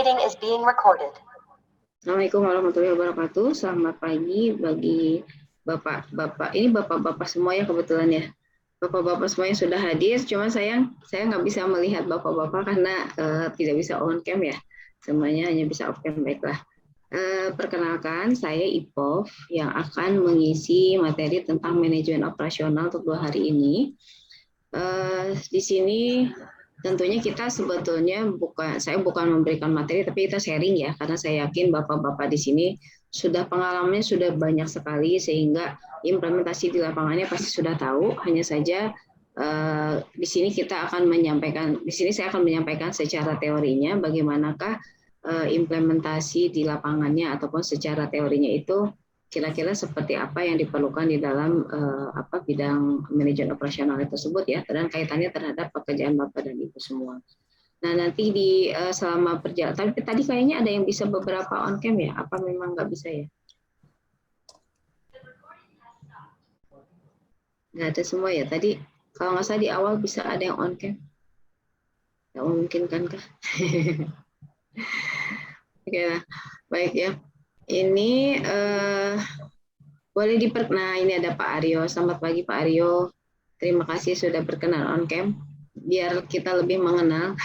meeting is being recorded. Assalamualaikum warahmatullahi wabarakatuh. Selamat pagi bagi bapak-bapak. Ini bapak-bapak semua ya kebetulan ya. Bapak-bapak semuanya sudah hadir. Cuma saya nggak bisa melihat bapak-bapak karena tidak bisa on cam ya. Semuanya hanya bisa off cam. Baiklah. Perkenalkan, saya Ipov yang akan mengisi materi tentang manajemen operasional untuk 2 hari ini. Di sini tentunya kita sebetulnya saya bukan memberikan materi, tapi kita sharing ya, karena saya yakin bapak-bapak di sini pengalamannya sudah banyak sekali, sehingga implementasi di lapangannya pasti sudah tahu. Hanya saja di sini saya akan menyampaikan secara teorinya bagaimanakah implementasi di lapangannya ataupun secara teorinya itu kira-kira seperti apa yang diperlukan di dalam bidang manajemen operasional tersebut ya, dan kaitannya terhadap pekerjaan Bapak dan Ibu semua. Nah, nanti selama perjalanan, tadi kayaknya ada yang bisa beberapa on cam ya, apa memang nggak bisa ya? Nggak ada semua ya, tadi kalau nggak salah di awal bisa ada yang on cam. Nggak memungkinkan kah? Oke, baik ya. Ini boleh nah ini ada Pak Aryo. Selamat pagi Pak Aryo. Terima kasih sudah berkenan on cam. Biar kita lebih mengenal.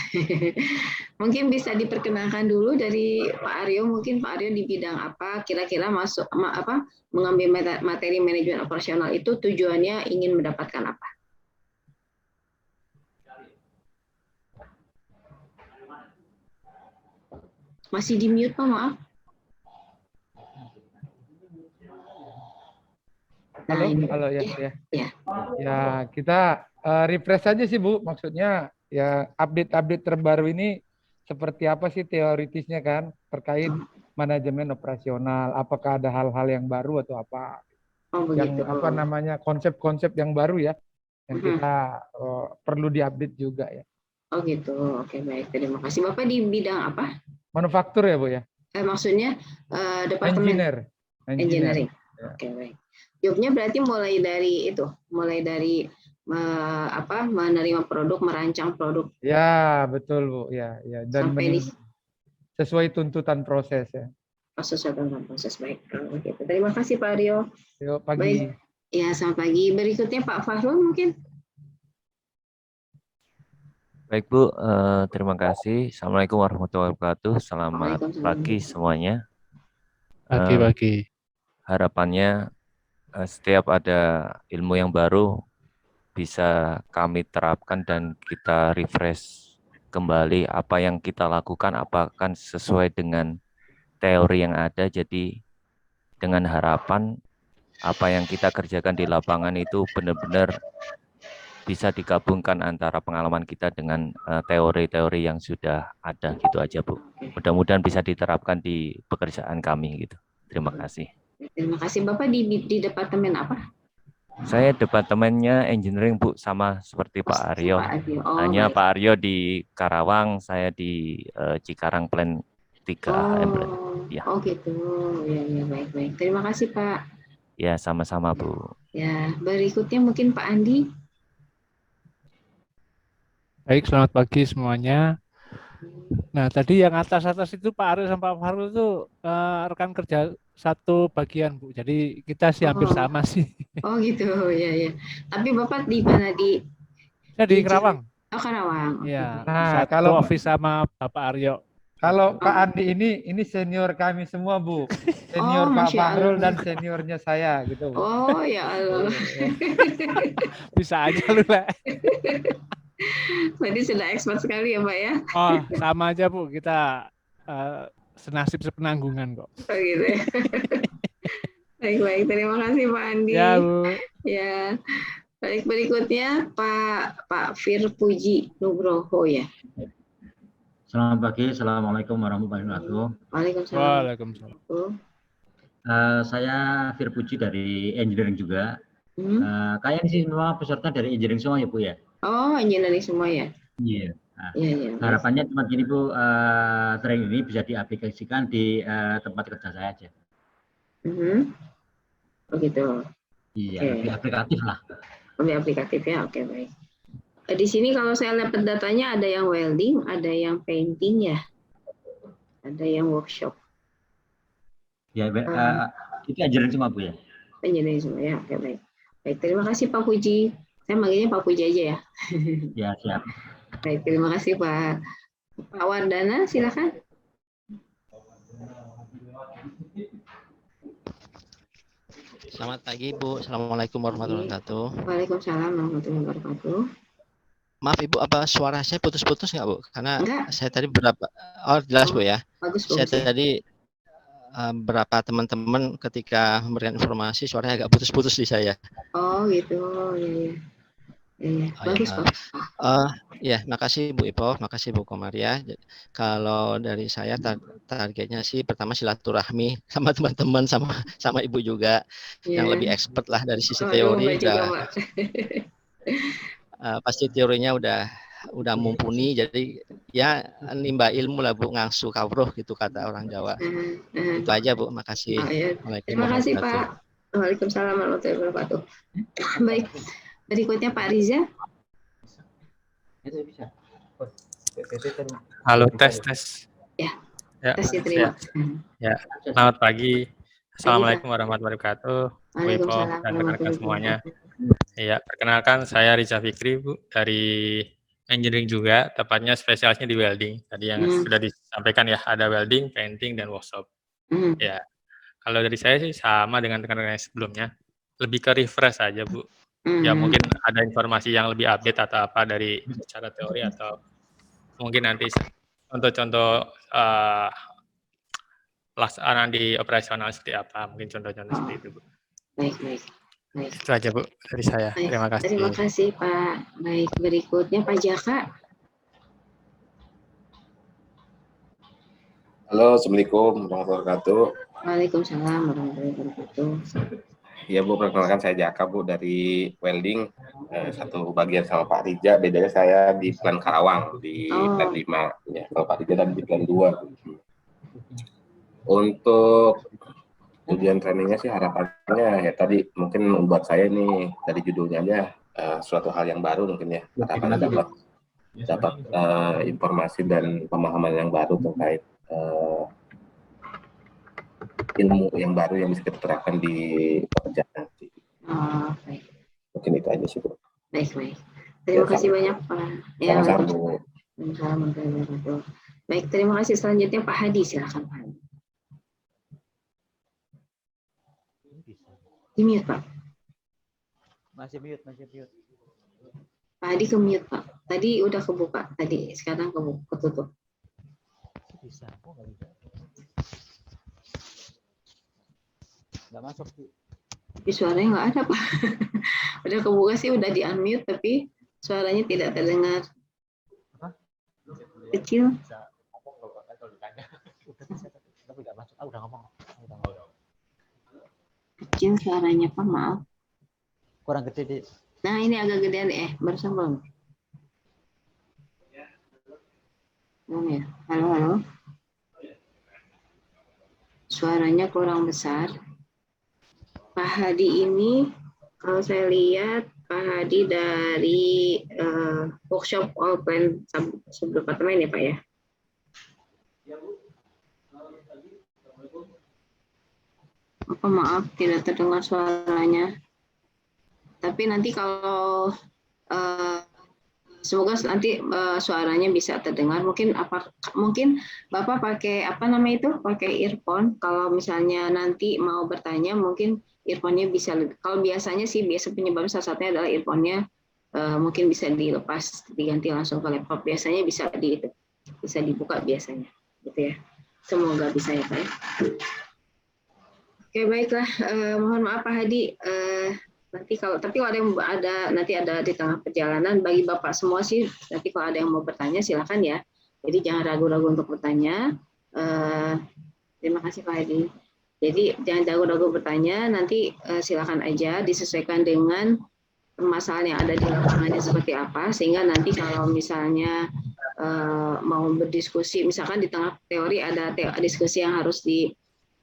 Mungkin bisa diperkenalkan dulu dari Pak Aryo. Mungkin Pak Aryo di bidang apa? Kira-kira mengambil materi manajemen operasional itu tujuannya ingin mendapatkan apa? Masih di mute Pak, maaf. Halo ya. Ya, kita refresh aja sih Bu, maksudnya ya update terbaru ini seperti apa sih teoritisnya kan terkait manajemen operasional, apakah ada hal-hal yang baru atau apa? Yang konsep-konsep yang baru ya yang kita perlu diupdate juga ya. Oh gitu, oke baik, terima kasih. Bapak di bidang apa? Manufaktur ya Bu ya? Maksudnya departemen engineering. Ya. Oke baik. Jobnya berarti mulai dari menerima produk, merancang produk. Ya betul Bu, ya. Dan sesuai tuntutan proses ya. Sesuai tuntutan proses, baik. Gitu. Terima kasih Pak Aryo. Yuk, pagi. Baik. Ya, selamat pagi. Berikutnya Pak Fahrul mungkin. Baik Bu, terima kasih. Assalamualaikum warahmatullahi wabarakatuh. Selamat pagi semuanya. Pagi. Harapannya setiap ada ilmu yang baru bisa kami terapkan dan kita refresh kembali apa yang kita lakukan, apakah sesuai dengan teori yang ada. Jadi dengan harapan apa yang kita kerjakan di lapangan itu benar-benar bisa digabungkan antara pengalaman kita dengan teori-teori yang sudah ada gitu aja Bu. Mudah-mudahan bisa diterapkan di pekerjaan kami gitu. Terima kasih. Terima kasih. Bapak di departemen apa? Saya departemennya engineering Bu, sama seperti Pak Aryo. Hanya baik. Pak Aryo di Karawang, saya di Cikarang Plan 3. Ya. Oh gitu. Ya baik. Terima kasih Pak. Ya sama-sama Bu. Ya, berikutnya mungkin Pak Andi. Baik, selamat pagi semuanya. Nah, tadi yang atas-atas itu Pak Aryo sama Pak Fahrul itu rekan kerja satu bagian, Bu. Jadi kita sih hampir sama sih. Oh gitu, ya. Tapi Bapak di mana Saya di Karawang. Oh, Karawang. Iya. Nah, kalau office sama Bapak Aryo. Kalau Pak Andi ini senior kami semua, Bu. Senior Pak Fahrul dan seniornya saya gitu, Bu. Oh, ya Allah. Bisa aja lu, Pak. Berarti sudah expert sekali ya, Pak ya? Oh, sama aja, Bu. Kita senasib sepenanggungan kok. Oh gitu ya. Baik. Terima kasih Pak Andi. Ya, Bu. Ya. Baik, berikutnya Pak Firpuji Nugroho ya. Selamat pagi. Assalamualaikum warahmatullahi wabarakatuh. Waalaikumsalam. Saya Firpuji dari engineering juga. Kayaknya sih semua peserta dari engineering semua ya Bu ya? Oh, engineering semua ya? Iya. Harapannya cuma gini Bu, training ini bisa diaplikasikan di tempat kerja saya aja. Oh gitu. Iya, lebih aplikatif lah. Lebih aplikatif ya, oke baik. Di sini kalau saya lihat datanya ada yang welding, ada yang painting ya. ada yang workshop. Ya, itu engineering semua Bu ya. Engineering semua ya, oke baik. Baik, terima kasih Pak Puji. Saya manggilnya Pak Puji aja ya. Ya, siap. Baik, terima kasih Pak. Pak Wardana, silakan. Selamat pagi Bu, Assalamualaikum warahmatullahi wabarakatuh. Waalaikumsalam warahmatullahi wabarakatuh. Maaf Ibu, apa suara saya putus-putus nggak Bu? Karena Enggak. saya tadi jelas Bu ya. Bagus, Saya ya. tadi beberapa teman-teman ketika memberikan informasi suaranya agak putus-putus di saya. Oh gitu, ya. Bagus Pak. Ya, makasih Bu Ipo, makasih Bu Komaria. Kalau dari saya targetnya sih pertama silaturahmi sama teman-teman sama Ibu juga yang lebih expert lah dari sisi teori. Pasti teorinya udah mumpuni, jadi ya nimba ilmu lah Bu, ngangsu kawruh gitu kata orang Jawa. Itu aja Bu, makasih. Terima kasih Pak. Waalaikumsalam warahmatullahi wabarakatuh. Baik, berikutnya Pak Riza. Halo, tes. Ya, tes diterima. Ya, selamat pagi. Assalamualaikum warahmatullahi wabarakatuh. Bu Ipo dan rekan-rekan semuanya. Ya, perkenalkan saya Riza Fikri Bu, dari engineering juga, tepatnya spesialisnya di welding. Tadi yang sudah disampaikan ya, ada welding, painting, dan workshop. Ya, kalau dari saya sih sama dengan rekan-rekan sebelumnya, lebih ke refresh aja Bu. Ya mungkin ada informasi yang lebih update atau apa dari secara teori, atau mungkin nanti untuk contoh pelaksanaan di operasional seperti apa, mungkin contoh-contoh seperti itu Bu. Baik. Itu aja Bu dari saya. Baik, terima kasih. Terima kasih Pak. Baik, berikutnya Pak Jaka. Halo, Assalamualaikum warahmatullahi wabarakatuh. Waalaikumsalam warahmatullahi wabarakatuh. Ya Bu, perkenalkan saya Jaka Bu dari welding, satu bagian sama Pak Rija, bedanya saya di plan Karawang, di plan 5, ya. Kalau Pak Rija tadi di plan 2. Untuk tujuan trainingnya sih harapannya ya tadi mungkin buat saya nih dari judulnya aja suatu hal yang baru mungkin ya, harapannya dapat informasi dan pemahaman yang baru terkait ilmu yang baru yang bisa kita terapkan di pekerjaan nanti. Baik. Mungkin itu aja sih Bu. Baik. Terima kasih banyak Pak. Ya, sama-sama. Baik, terima kasih. Selanjutnya Pak Hadi, silakan Pak Hadi. Di mute Pak. Masih mute. Pak Hadi ke mute Pak. Tadi udah kebuka, sekarang ketutup. Bisa, nggak bisa. Nggak masuk sih. Tapi suaranya nggak ada Pak. Udah kebuka sih, udah di unmute tapi suaranya tidak terdengar. Apa? Kecil. Bisa ngomong kalau ditanya. Tapi nggak masuk. Udah ngomong. Kecil suaranya Pak, maaf. Kurang gede deh. Nah ini agak gedean barusan belum? Belum ya? Halo. Suaranya kurang besar. Pak Hadi ini, kalau saya lihat Pak Hadi dari workshop all plan subdepartemen ya Pak ya? Maaf tidak terdengar suaranya. Tapi nanti kalau semoga nanti suaranya bisa terdengar. Mungkin Bapak pakai pakai earphone. Kalau misalnya nanti mau bertanya mungkin earphone-nya bisa. Kalau biasanya sih penyebab salah satunya adalah earphone-nya mungkin bisa dilepas, diganti langsung ke laptop. Biasanya bisa dibuka biasanya, gitu ya. Semoga bisa ya Pak. Oke baiklah, mohon maaf Pak Hadi. Tapi kalau nanti ada di tengah perjalanan, bagi Bapak semua sih, nanti kalau ada yang mau bertanya silakan ya. Jadi jangan ragu-ragu untuk bertanya. Terima kasih Pak Hadi. Jadi jangan ragu-ragu bertanya, nanti silakan aja disesuaikan dengan permasalahan yang ada di lapangannya seperti apa, sehingga nanti kalau misalnya mau berdiskusi, misalkan di tengah teori ada diskusi yang harus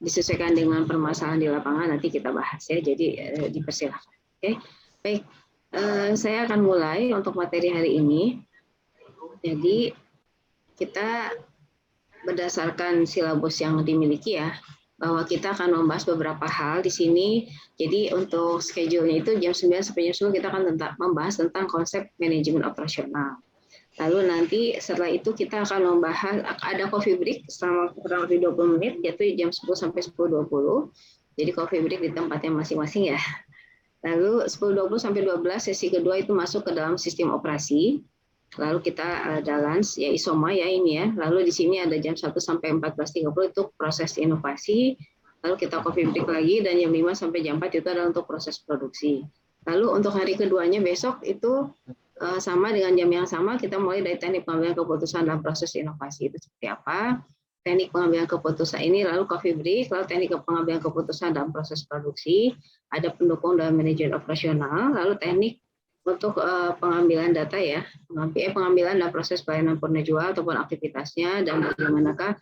disesuaikan dengan permasalahan di lapangan, nanti kita bahas ya, jadi dipersilakan. Oke, baik. Saya akan mulai untuk materi hari ini. Jadi kita berdasarkan silabus yang dimiliki ya, bahwa kita akan membahas beberapa hal di sini. Jadi untuk schedule-nya itu jam 9 sampai jam 10 kita akan membahas tentang konsep manajemen operasional. Lalu nanti setelah itu kita akan membahas, ada coffee break selama kurang lebih 20 menit, yaitu jam 10 sampai 10.20. Jadi coffee break di tempatnya masing-masing ya. Lalu 10.20 sampai 12 sesi kedua itu masuk ke dalam sistem operasi. Lalu kita ada lunch ya, isoma ya ini ya. Lalu di sini ada jam 1 sampai 14.30 itu proses inovasi. Lalu kita coffee break lagi, dan jam 5 sampai jam 4 itu adalah untuk proses produksi. Lalu untuk hari keduanya besok itu sama dengan jam yang sama, kita mulai dari teknik pengambilan keputusan dalam proses inovasi itu seperti apa. Teknik pengambilan keputusan ini, lalu coffee break, lalu teknik pengambilan keputusan dalam proses produksi, ada pendukung dalam manajemen operasional, lalu teknik untuk pengambilan data ya, pengambilan dan proses pelayanan purna jual ataupun aktivitasnya, dan bagaimanakah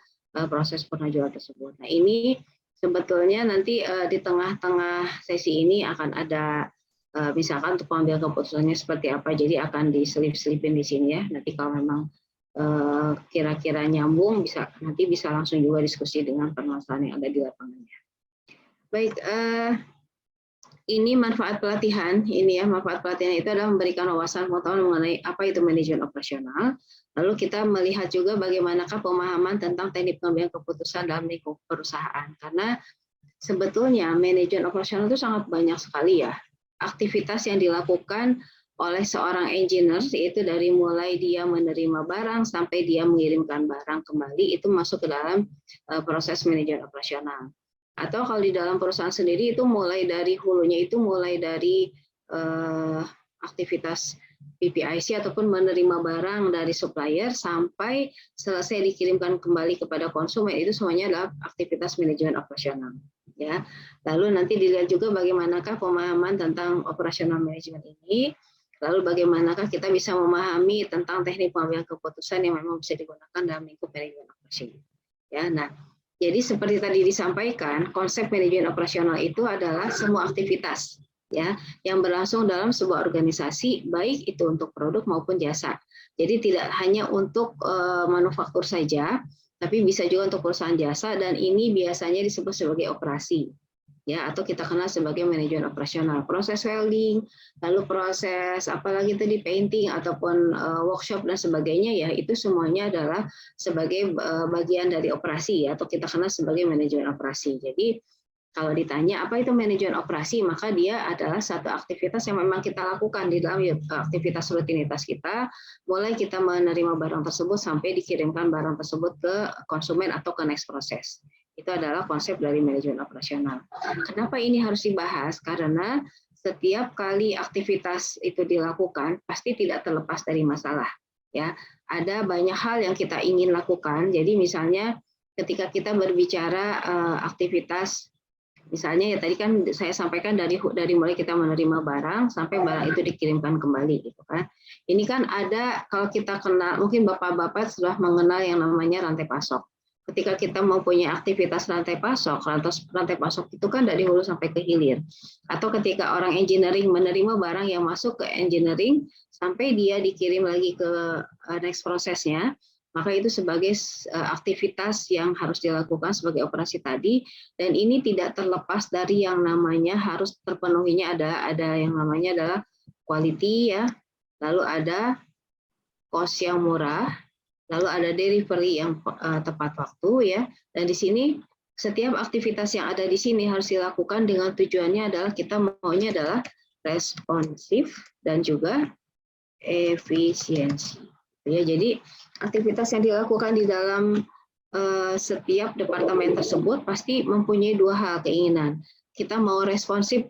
proses purna jual tersebut. Nah ini sebetulnya nanti di tengah-tengah sesi ini akan ada misalkan untuk pengambilan keputusannya seperti apa, jadi akan diselip-selipin di sini ya. Nanti kalau memang kira-kira nyambung nanti bisa langsung juga diskusi dengan permasalahan yang ada di lapangannya. Baik, ini manfaat pelatihan. Ini ya, manfaat pelatihan itu adalah memberikan wawasan pengetahuan mengenai apa itu manajemen operasional. Lalu kita melihat juga bagaimanakah pemahaman tentang teknik pengambilan keputusan dalam lingkup perusahaan. Karena sebetulnya manajemen operasional itu sangat banyak sekali ya aktivitas yang dilakukan oleh seorang engineer, yaitu dari mulai dia menerima barang sampai dia mengirimkan barang kembali, itu masuk ke dalam proses manajemen operasional. Atau kalau di dalam perusahaan sendiri itu mulai dari hulunya, itu mulai dari aktivitas PPIC ataupun menerima barang dari supplier sampai selesai dikirimkan kembali kepada konsumen, itu semuanya adalah aktivitas manajemen operasional. Ya, lalu nanti dilihat juga bagaimanakah pemahaman tentang operasional manajemen ini. Lalu bagaimanakah kita bisa memahami tentang teknik pengambilan keputusan yang memang bisa digunakan dalam lingkup manajemen operasi. Ya, nah, jadi seperti tadi disampaikan, konsep manajemen operasional itu adalah semua aktivitas ya yang berlangsung dalam sebuah organisasi, baik itu untuk produk maupun jasa. Jadi tidak hanya untuk manufaktur saja, tapi bisa juga untuk perusahaan jasa, dan ini biasanya disebut sebagai operasi. Ya, atau kita kenal sebagai manajemen operasional, proses welding, lalu proses apalagi tadi painting ataupun workshop dan sebagainya ya, itu semuanya adalah sebagai bagian dari operasi ya, atau kita kenal sebagai manajemen operasi. Jadi kalau ditanya apa itu manajemen operasi, maka dia adalah satu aktivitas yang memang kita lakukan di dalam aktivitas rutinitas kita, mulai kita menerima barang tersebut sampai dikirimkan barang tersebut ke konsumen atau ke next process. Itu adalah konsep dari manajemen operasional. Kenapa ini harus dibahas? Karena setiap kali aktivitas itu dilakukan pasti tidak terlepas dari masalah. Ya, ada banyak hal yang kita ingin lakukan. Jadi misalnya ketika kita berbicara aktivitas, misalnya ya tadi kan saya sampaikan dari mulai kita menerima barang sampai barang itu dikirimkan kembali, gitu kan. Ini kan ada, kalau kita kenal, mungkin bapak-bapak sudah mengenal yang namanya rantai pasok. Ketika kita mempunyai aktivitas rantai pasok itu kan dari hulu sampai ke hilir. Atau ketika orang engineering menerima barang yang masuk ke engineering sampai dia dikirim lagi ke next prosesnya, maka itu sebagai aktivitas yang harus dilakukan sebagai operasi tadi, dan ini tidak terlepas dari yang namanya harus terpenuhinya ada yang namanya adalah quality ya, lalu ada cost yang murah, lalu ada delivery yang tepat waktu ya. Dan di sini setiap aktivitas yang ada di sini harus dilakukan dengan tujuannya adalah kita maunya adalah responsif dan juga efisiensi. Ya, jadi aktivitas yang dilakukan di dalam setiap departemen tersebut pasti mempunyai dua hal keinginan. Kita mau responsif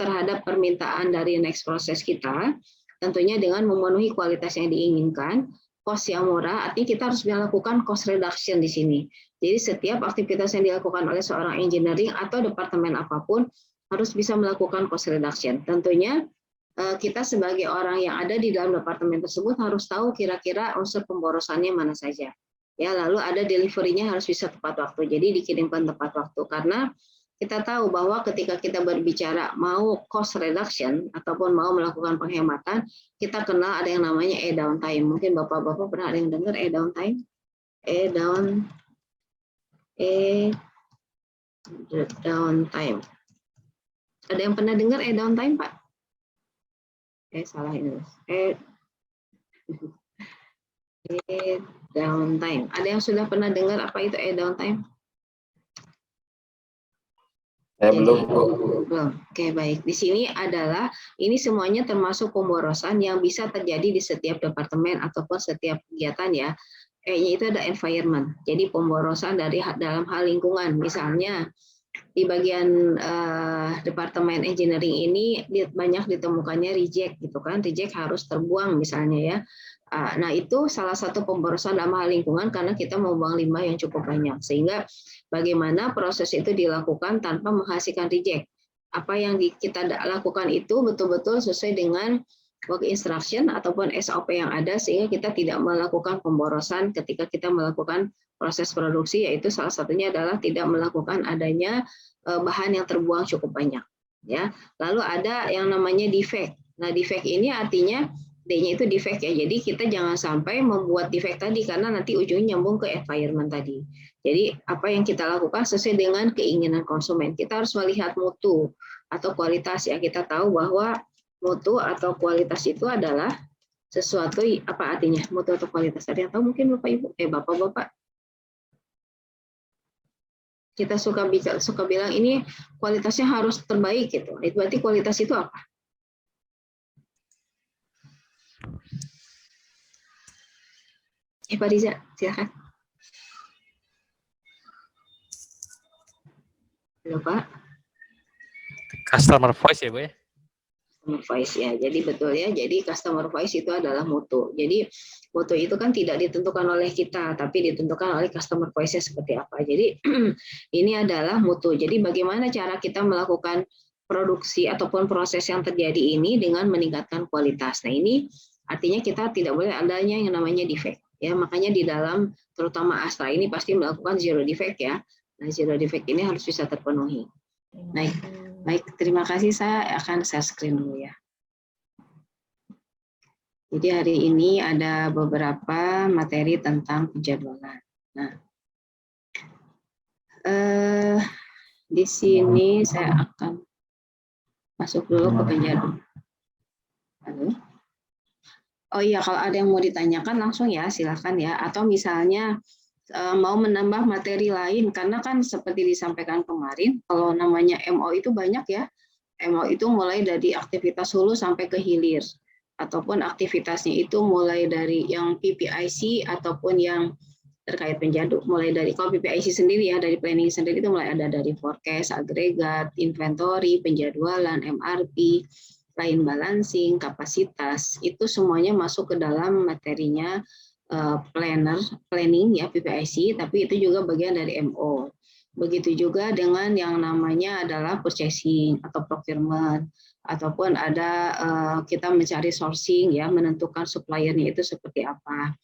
terhadap permintaan dari next process kita, tentunya dengan memenuhi kualitas yang diinginkan. Cost yang murah, artinya kita harus melakukan cost reduction di sini. Jadi setiap aktivitas yang dilakukan oleh seorang engineering atau departemen apapun harus bisa melakukan cost reduction. Tentunya kita sebagai orang yang ada di dalam departemen tersebut harus tahu kira-kira unsur pemborosannya mana saja. Ya, lalu ada delivery-nya harus bisa tepat waktu. Jadi dikirimkan tepat waktu, karena kita tahu bahwa ketika kita berbicara mau cost reduction ataupun mau melakukan penghematan, kita kenal ada yang namanya downtime. Mungkin bapak-bapak pernah ada yang dengar downtime? downtime. Ada yang pernah dengar downtime, Pak? Salah ini. Downtime. Ada yang sudah pernah dengar apa itu downtime? Belum. Oke, baik. Di sini adalah ini semuanya termasuk pemborosan yang bisa terjadi di setiap departemen ataupun setiap kegiatan ya. E-nya itu ada environment. Jadi pemborosan dalam hal lingkungan. Misalnya di bagian departemen engineering ini banyak ditemukannya reject gitu kan. Reject harus terbuang misalnya ya. Nah, itu salah satu pemborosan dalam hal lingkungan karena kita membuang limbah yang cukup banyak. Sehingga bagaimana proses itu dilakukan tanpa menghasilkan reject. Apa yang kita lakukan itu betul-betul sesuai dengan work instruction ataupun SOP yang ada sehingga kita tidak melakukan pemborosan ketika kita melakukan proses produksi, yaitu salah satunya adalah tidak melakukan adanya bahan yang terbuang cukup banyak. Ya. Lalu ada yang namanya defect. Nah, defect ini artinya D-nya itu defect ya. Jadi kita jangan sampai membuat defect tadi karena nanti ujungnya nyambung ke environment tadi. Jadi apa yang kita lakukan sesuai dengan keinginan konsumen. Kita harus melihat mutu atau kualitas ya. Kita tahu bahwa mutu atau kualitas itu adalah sesuatu, apa artinya mutu atau kualitas? Ada yang tahu mungkin Bapak Ibu? Bapak-bapak. Kita suka bilang ini kualitasnya harus terbaik gitu. Itu berarti kualitas itu apa? Pak Riza, silakan. Halo Pak. Customer voice ya Bu ya? Customer voice ya, jadi betul ya. Jadi customer voice itu adalah mutu. Jadi mutu itu kan tidak ditentukan oleh kita, tapi ditentukan oleh customer voice-nya seperti apa. Jadi ini adalah mutu. Jadi bagaimana cara kita melakukan produksi ataupun proses yang terjadi ini dengan meningkatkan kualitas. Nah ini artinya kita tidak boleh adanya yang namanya defect. Ya, makanya di dalam terutama Astra ini pasti melakukan zero defect ya. Nah, zero defect ini harus bisa terpenuhi. Baik, terima kasih. Saya akan share screen dulu ya. Jadi hari ini ada beberapa materi tentang penjadwalan. Nah, di sini saya akan masuk dulu ke penjadwalan. Oh iya, kalau ada yang mau ditanyakan langsung ya, silakan ya. Atau misalnya mau menambah materi lain, karena kan seperti disampaikan kemarin, kalau namanya MO itu banyak ya. MO itu mulai dari aktivitas hulu sampai ke hilir. Ataupun aktivitasnya itu mulai dari yang PPIC ataupun yang terkait penjadwal. Mulai dari, kalau PPIC sendiri ya, dari planning sendiri itu mulai ada dari forecast, agregat, inventory, penjadwalan, MRP, line balancing, kapasitas, itu semuanya masuk ke dalam materinya planning ya PPIC, tapi itu juga bagian dari MO. Begitu juga dengan yang namanya adalah purchasing atau procurement, ataupun ada kita mencari sourcing ya, menentukan suppliernya itu seperti apa.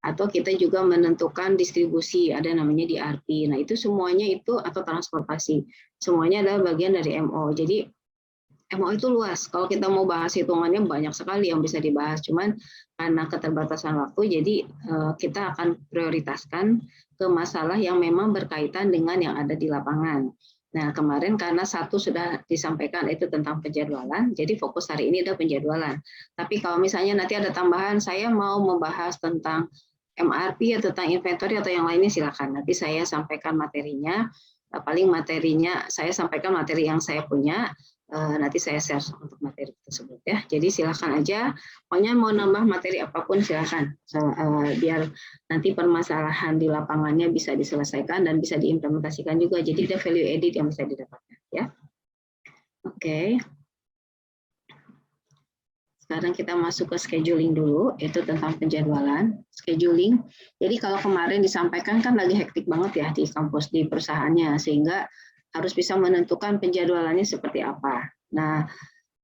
Atau kita juga menentukan distribusi, ada namanya DRP. Nah, itu semuanya itu atau transportasi. Semuanya adalah bagian dari MO. Jadi MO itu luas. Kalau kita mau bahas hitungannya banyak sekali yang bisa dibahas. Cuman karena keterbatasan waktu, jadi kita akan prioritaskan ke masalah yang memang berkaitan dengan yang ada di lapangan. Nah, kemarin karena satu sudah disampaikan itu tentang penjadwalan, jadi fokus hari ini adalah penjadwalan. Tapi kalau misalnya nanti ada tambahan, saya mau membahas tentang MRP atau tentang inventory atau yang lainnya, silakan. Nanti saya sampaikan materinya. Paling materinya saya sampaikan materi yang saya punya. Nanti saya share untuk materi tersebut ya. Jadi silakan aja, pokoknya mau nambah materi apapun silakan, biar nanti permasalahan di lapangannya bisa diselesaikan dan bisa diimplementasikan juga. Jadi ada value added yang bisa didapatkan ya. Oke. Sekarang kita masuk ke scheduling dulu, itu tentang penjadwalan, scheduling. Jadi kalau kemarin disampaikan kan lagi hektik banget ya di kampus, di perusahaannya, sehingga harus bisa menentukan penjadwalannya seperti apa. Nah,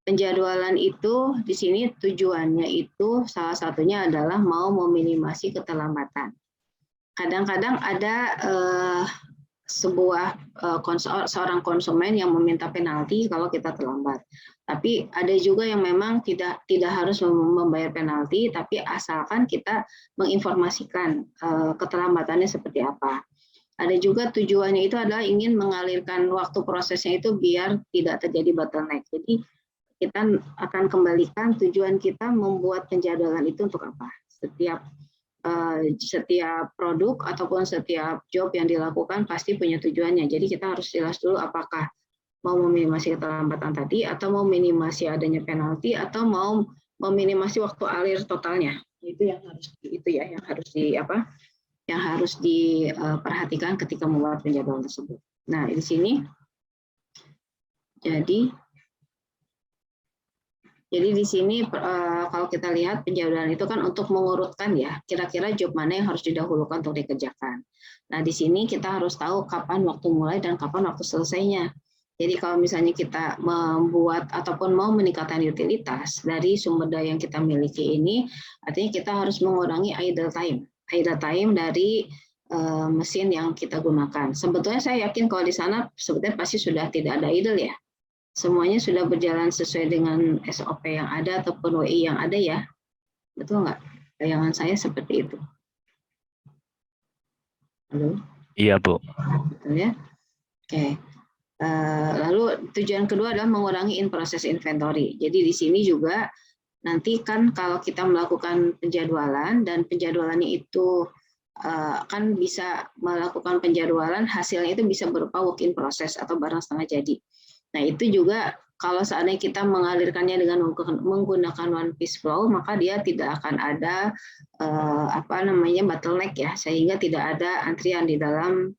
penjadwalan itu di sini tujuannya itu salah satunya adalah mau meminimasi keterlambatan. Kadang-kadang ada sebuah seorang konsumen yang meminta penalti kalau kita terlambat. Tapi ada juga yang memang tidak harus membayar penalti, tapi asalkan kita menginformasikan keterlambatannya seperti apa. Ada juga tujuannya itu adalah ingin mengalirkan waktu prosesnya itu biar tidak terjadi bottleneck. Jadi kita akan kembalikan tujuan kita membuat penjadwalan itu untuk apa. Setiap produk ataupun setiap job yang dilakukan pasti punya tujuannya. Jadi kita harus jelas dulu apakah mau meminimasi keterlambatan tadi, atau mau minimasi adanya penalti, atau mau meminimasi waktu alir totalnya. Itu yang harus diperhatikan ketika membuat penjadwalan tersebut. Nah, di sini jadi di sini kalau kita lihat penjadwalan itu kan untuk mengurutkan ya, kira-kira job mana yang harus didahulukan untuk dikerjakan. Nah, di sini kita harus tahu kapan waktu mulai dan kapan waktu selesainya. Jadi kalau misalnya kita membuat ataupun mau meningkatkan utilitas dari sumber daya yang kita miliki ini, artinya kita harus mengurangi idle time dari mesin yang kita gunakan. Sebetulnya saya yakin kalau di sana sebetulnya pasti sudah tidak ada idle ya. Semuanya sudah berjalan sesuai dengan SOP yang ada ataupun WI yang ada ya. Betul nggak? Bayangan saya seperti itu. Halo? Iya, Bu. Betul ya? Oke. Lalu tujuan kedua adalah mengurangi in-process inventory. Jadi di sini juga nanti kan kalau kita melakukan penjadwalan dan penjadwalannya itu kan bisa melakukan penjadwalan, hasilnya itu bisa berupa work in process atau barang setengah jadi. Nah, itu juga kalau seandainya kita mengalirkannya dengan menggunakan one piece flow, maka dia tidak akan ada bottleneck ya, sehingga tidak ada antrian di dalam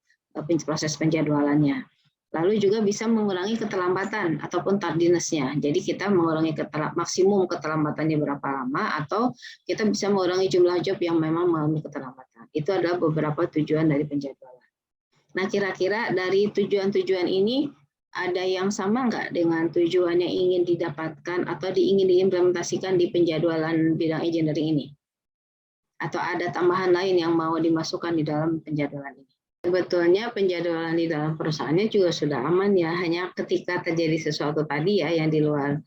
proses penjadwalannya. Lalu juga bisa mengurangi keterlambatan ataupun tardiness-nya. Jadi kita mengurangi maksimum keterlambatannya berapa lama, atau kita bisa mengurangi jumlah job yang memang mengalami keterlambatan. Itu adalah beberapa tujuan dari penjadwalan. Nah, kira-kira dari tujuan-tujuan ini ada yang sama nggak dengan tujuan yang ingin didapatkan atau ingin diimplementasikan di penjadwalan bidang engineering ini? Atau ada tambahan lain yang mau dimasukkan di dalam penjadwalan ini? Sebetulnya penjadwalan di dalam perusahaannya juga sudah aman ya, hanya ketika terjadi sesuatu tadi ya yang di luar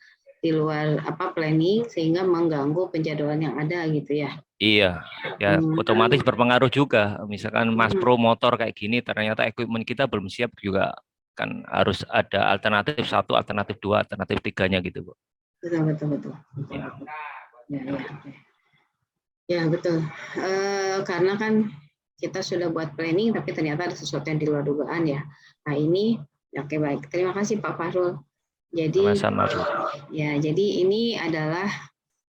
planning sehingga mengganggu penjadwalan yang ada gitu ya. Iya, ya otomatis berpengaruh juga. Misalkan Mas Pro motor kayak gini, ternyata equipment kita belum siap juga. Kan harus ada alternatif 1, alternatif 2, alternatif 3-nya gitu, Bu. Betul. Ya, betul. Karena kan kita sudah buat planning, tapi ternyata ada sesuatu yang di luar dugaan ya. Nah ini, oke baik. Terima kasih Pak Fahrul. Jadi, jadi ini adalah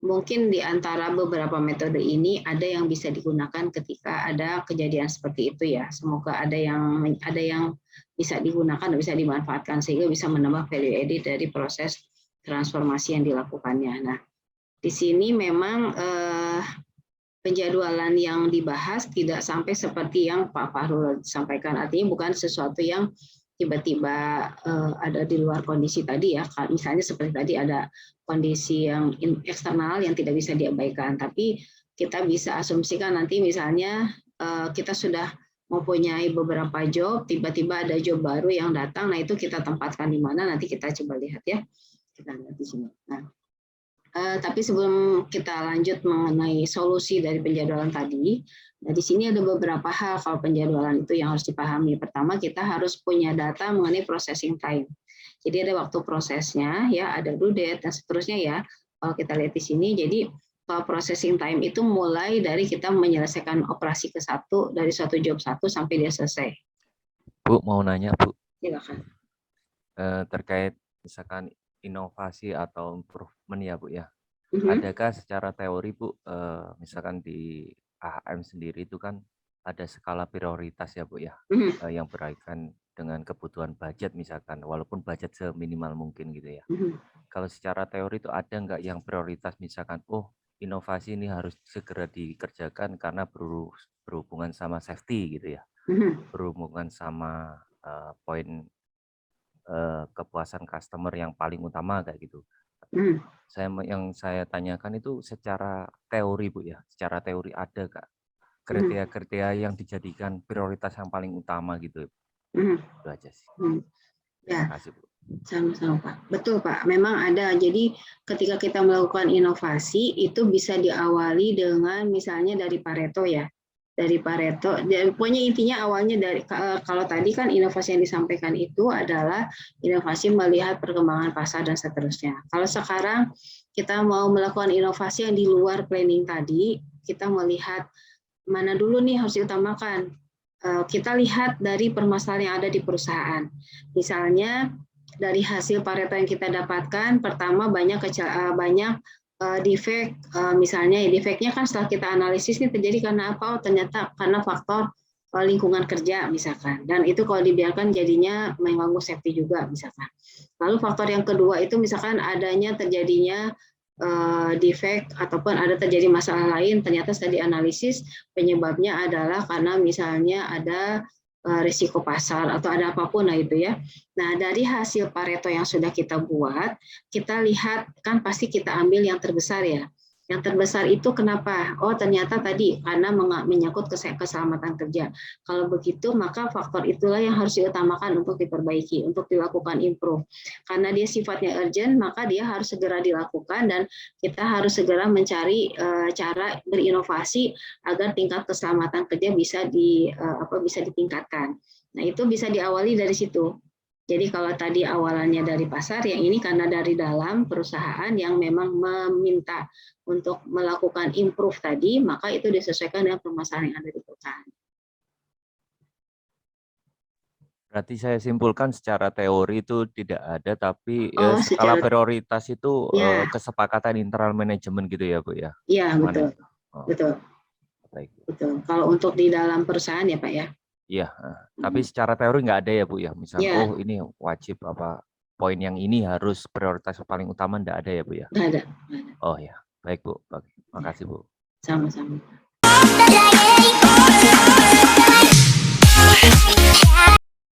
mungkin di antara beberapa metode ini ada yang bisa digunakan ketika ada kejadian seperti itu ya. Semoga ada yang bisa digunakan dan bisa dimanfaatkan sehingga bisa menambah value added dari proses transformasi yang dilakukannya. Nah, di sini memang penjadwalan yang dibahas tidak sampai seperti yang Pak Fahrul sampaikan. Artinya bukan sesuatu yang tiba-tiba ada di luar kondisi tadi ya. Misalnya seperti tadi ada kondisi yang eksternal yang tidak bisa diabaikan. Tapi kita bisa asumsikan nanti misalnya kita sudah mempunyai beberapa job, tiba-tiba ada job baru yang datang, nah itu kita tempatkan di mana, nanti kita coba lihat ya. Kita lihat di sini. Nah, tapi sebelum kita lanjut mengenai solusi dari penjadwalan tadi, nah di sini ada beberapa hal kalau penjadwalan itu yang harus dipahami. Pertama, kita harus punya data mengenai processing time. Jadi ada waktu prosesnya, ya, ada due date dan seterusnya ya. Kalau kita lihat di sini, jadi kalau processing time itu mulai dari kita menyelesaikan operasi ke satu dari suatu job satu sampai dia selesai. Bu, mau nanya, Bu. Silakan. Terkait misalkan inovasi atau improvement ya, Bu ya. Adakah secara teori, Bu, misalkan di AHM sendiri itu kan ada skala prioritas ya, Bu ya, yang berkaitan dengan kebutuhan budget misalkan, walaupun budget seminimal mungkin gitu ya. Kalau secara teori itu ada nggak yang prioritas misalkan, oh inovasi ini harus segera dikerjakan karena berhubungan sama safety gitu ya, berhubungan sama poin kepuasan customer yang paling utama kayak gitu. Yang saya tanyakan itu secara teori, Bu ya, secara teori ada nggak kriteria-kriteria yang dijadikan prioritas yang paling utama gitu Itu aja sih. Ya. Terima kasih, Bu. Sama-sama Pak. Betul Pak, memang ada. Jadi ketika kita melakukan inovasi itu bisa diawali dengan misalnya dari Pareto ya. Dari Pareto, dan pokoknya intinya awalnya dari kalau tadi kan inovasi yang disampaikan itu adalah inovasi melihat perkembangan pasar dan seterusnya. Kalau sekarang kita mau melakukan inovasi yang di luar planning tadi, kita melihat mana dulu nih harus diutamakan. Kita lihat dari permasalahan yang ada di perusahaan. Misalnya dari hasil Pareto yang kita dapatkan, pertama banyak defect, misalnya defectnya kan setelah kita analisis ini terjadi karena apa? Oh, ternyata karena faktor lingkungan kerja misalkan, dan itu kalau dibiarkan jadinya mengganggu safety juga misalkan. Lalu faktor yang kedua itu misalkan adanya terjadinya defect ataupun ada terjadi masalah lain, ternyata setelah dianalisis penyebabnya adalah karena misalnya ada risiko pasar atau ada apapun lah itu ya. Nah dari hasil Pareto yang sudah kita buat, kita lihat kan pasti kita ambil yang terbesar ya. Yang terbesar itu kenapa? Oh ternyata tadi karena menyangkut keselamatan kerja. Kalau begitu maka faktor itulah yang harus diutamakan untuk diperbaiki, untuk dilakukan improve. Karena dia sifatnya urgent, maka dia harus segera dilakukan dan kita harus segera mencari cara berinovasi agar tingkat keselamatan kerja bisa ditingkatkan. Nah itu bisa diawali dari situ. Jadi kalau tadi awalannya dari pasar, yang ini karena dari dalam perusahaan yang memang meminta untuk melakukan improve tadi, maka itu disesuaikan dengan permasalahan yang ada di perusahaan. Berarti saya simpulkan secara teori itu tidak ada, tapi skala prioritas itu kesepakatan internal manajemen gitu ya Bu ya? Iya betul, betul. Baik. Betul. Kalau untuk di dalam perusahaan ya Pak ya? Iya, tapi secara teori nggak ada ya Bu ya? Misalnya, oh ini wajib apa, poin yang ini harus prioritas paling utama nggak ada ya Bu ya? Nggak ada. Oh ya, baik Bu, makasih Bu. Sama-sama.